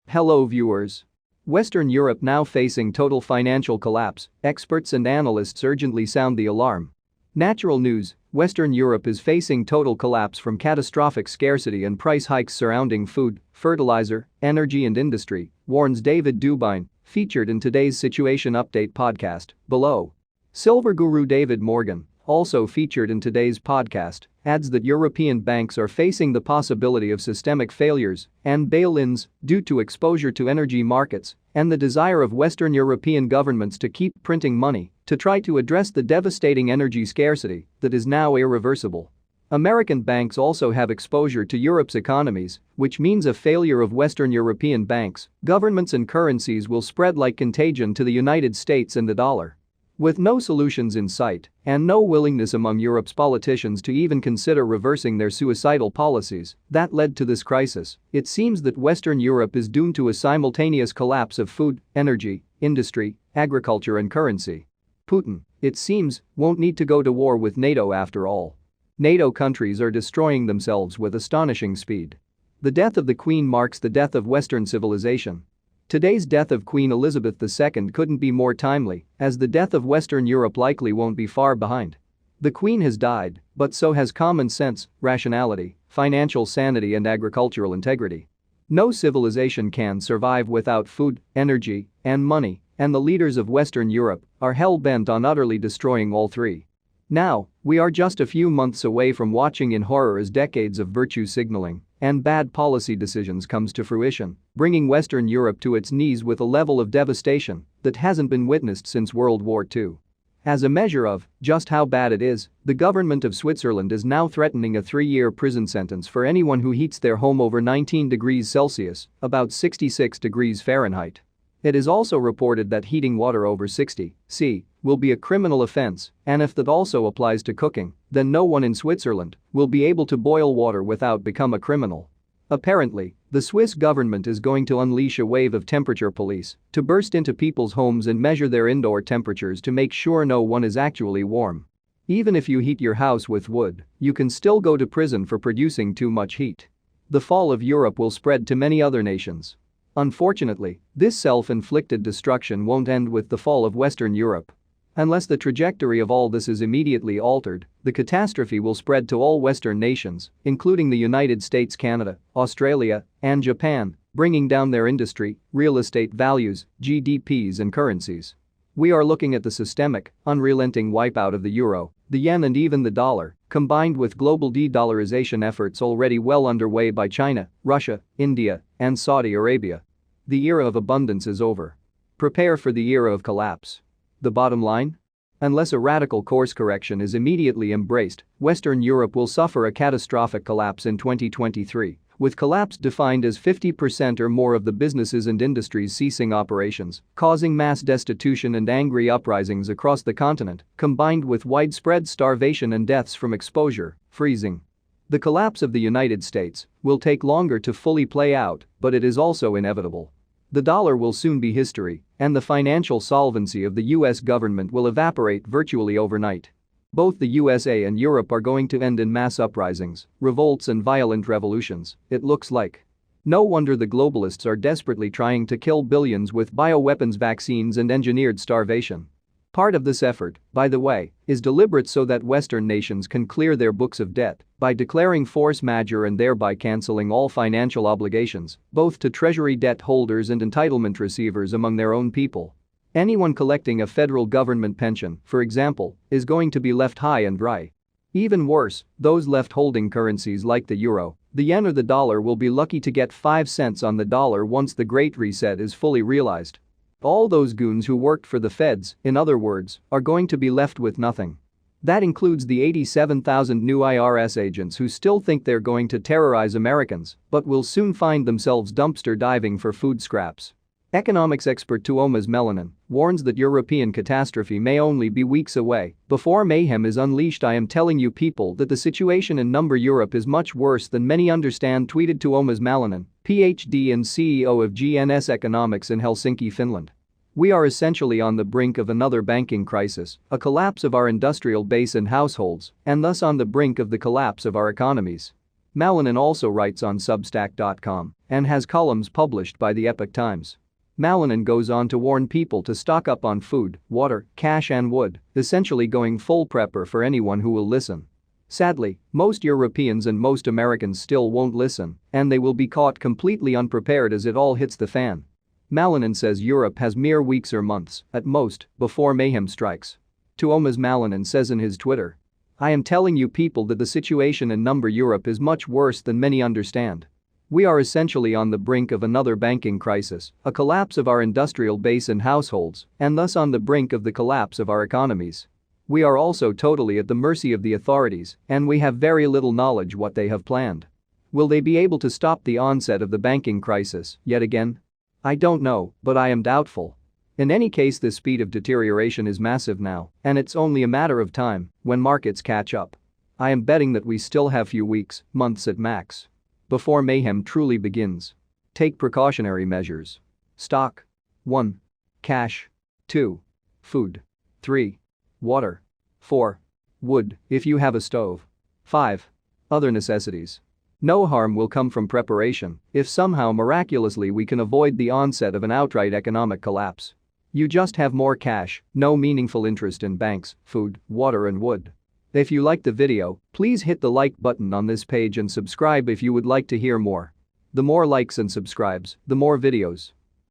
Hello viewers. Western Europe now facing total financial collapse, experts and analysts urgently sound the alarm. Natural news: Western Europe is facing total collapse from catastrophic scarcity and price hikes surrounding food, fertilizer, energy and industry, warns David Dubine, featured in today's Situation Update podcast, below. Silver guru David Morgan, also featured in today's podcast, adds that European banks are facing the possibility of systemic failures and bail-ins due to exposure to energy markets and the desire of Western European governments to keep printing money to try to address the devastating energy scarcity that is now irreversible. American banks also have exposure to Europe's economies, which means a failure of Western European banks, governments and currencies will spread like contagion to the United States and the dollar. With no solutions in sight and no willingness among Europe's politicians to even consider reversing their suicidal policies that led to this crisis, it seems that Western Europe is doomed to a simultaneous collapse of food, energy, industry, agriculture and currency. Putin, it seems, won't need to go to war with NATO after all. NATO countries are destroying themselves with astonishing speed. The death of the Queen marks the death of Western civilization. Today's death of Queen Elizabeth II couldn't be more timely, as the death of Western Europe likely won't be far behind. The Queen has died, but so has common sense, rationality, financial sanity and agricultural integrity. No civilization can survive without food, energy, and money, and the leaders of Western Europe are hell-bent on utterly destroying all three. Now, we are just a few months away from watching in horror as decades of virtue signaling and bad policy decisions comes to fruition, bringing Western Europe to its knees with a level of devastation that hasn't been witnessed since World War II. As a measure of just how bad it is, the government of Switzerland is now threatening a 3-year prison sentence for anyone who heats their home over 19 degrees Celsius, about 66 degrees Fahrenheit. It is also reported that heating water over 60 C will be a criminal offense, and if that also applies to cooking, then no one in Switzerland will be able to boil water without become a criminal. Apparently, the Swiss government is going to unleash a wave of temperature police to burst into people's homes and measure their indoor temperatures to make sure no one is actually warm. Even if you heat your house with wood, you can still go to prison for producing too much heat. The fall of Europe will spread to many other nations. Unfortunately, this self-inflicted destruction won't end with the fall of Western Europe. Unless the trajectory of all this is immediately altered, the catastrophe will spread to all Western nations, including the United States, Canada, Australia, and Japan, bringing down their industry, real estate values, GDPs and currencies. We are looking at the systemic, unrelenting wipeout of the euro, the yen and even the dollar, combined with global de-dollarization efforts already well underway by China, Russia, India, and Saudi Arabia. The era of abundance is over. Prepare for the era of collapse. The bottom line? Unless a radical course correction is immediately embraced, Western Europe will suffer a catastrophic collapse in 2023, with collapse defined as 50% or more of the businesses and industries ceasing operations, causing mass destitution and angry uprisings across the continent, combined with widespread starvation and deaths from exposure, freezing. The collapse of the United States will take longer to fully play out, but it is also inevitable. The dollar will soon be history, and the financial solvency of the US government will evaporate virtually overnight. Both the USA and Europe are going to end in mass uprisings, revolts and violent revolutions, it looks like. No wonder the globalists are desperately trying to kill billions with bioweapons, vaccines and engineered starvation. Part of this effort, by the way, is deliberate so that Western nations can clear their books of debt by declaring force majeure and thereby cancelling all financial obligations, both to treasury debt holders and entitlement receivers among their own people. Anyone collecting a federal government pension, for example, is going to be left high and dry. Even worse, those left holding currencies like the euro, the yen or the dollar will be lucky to get 5 cents on the dollar once the Great Reset is fully realized. All those goons who worked for the feds, in other words, are going to be left with nothing. That includes the 87,000 new IRS agents who still think they're going to terrorize Americans, but will soon find themselves dumpster diving for food scraps. Economics expert Tuomas Melanin warns that European catastrophe may only be weeks away before mayhem is unleashed. I am telling you people that the situation in Europe is much worse than many understand, tweeted Tuomas Melanin, PhD and CEO of GNS Economics in Helsinki, Finland. We are essentially on the brink of another banking crisis, a collapse of our industrial base and households, and thus on the brink of the collapse of our economies. Malinan also writes on Substack.com and has columns published by the Epoch Times. Malinan goes on to warn people to stock up on food, water, cash and wood, essentially going full prepper for anyone who will listen. Sadly, most Europeans and most Americans still won't listen, and they will be caught completely unprepared as it all hits the fan. Malinan says Europe has mere weeks or months, at most, before mayhem strikes. To Omas, Malinan says in his Twitter, "I am telling you people that the situation in Europe is much worse than many understand. We are essentially on the brink of another banking crisis, a collapse of our industrial base and households, and thus on the brink of the collapse of our economies. We are also totally at the mercy of the authorities, and we have very little knowledge what they have planned. Will they be able to stop the onset of the banking crisis yet again? I don't know, but I am doubtful. In any case, the speed of deterioration is massive now, and it's only a matter of time when markets catch up. I am betting that we still have few weeks, months at max, before mayhem truly begins. Take precautionary measures. Stock. 1. Cash. 2. Food. 3. Water. 4. Wood, if you have a stove. 5. Other necessities. No harm will come from preparation if somehow miraculously we can avoid the onset of an outright economic collapse. You just have more cash, no meaningful interest in banks, food, water and wood." If you liked the video, please hit the like button on this page and subscribe if you would like to hear more. The more likes and subscribes, the more videos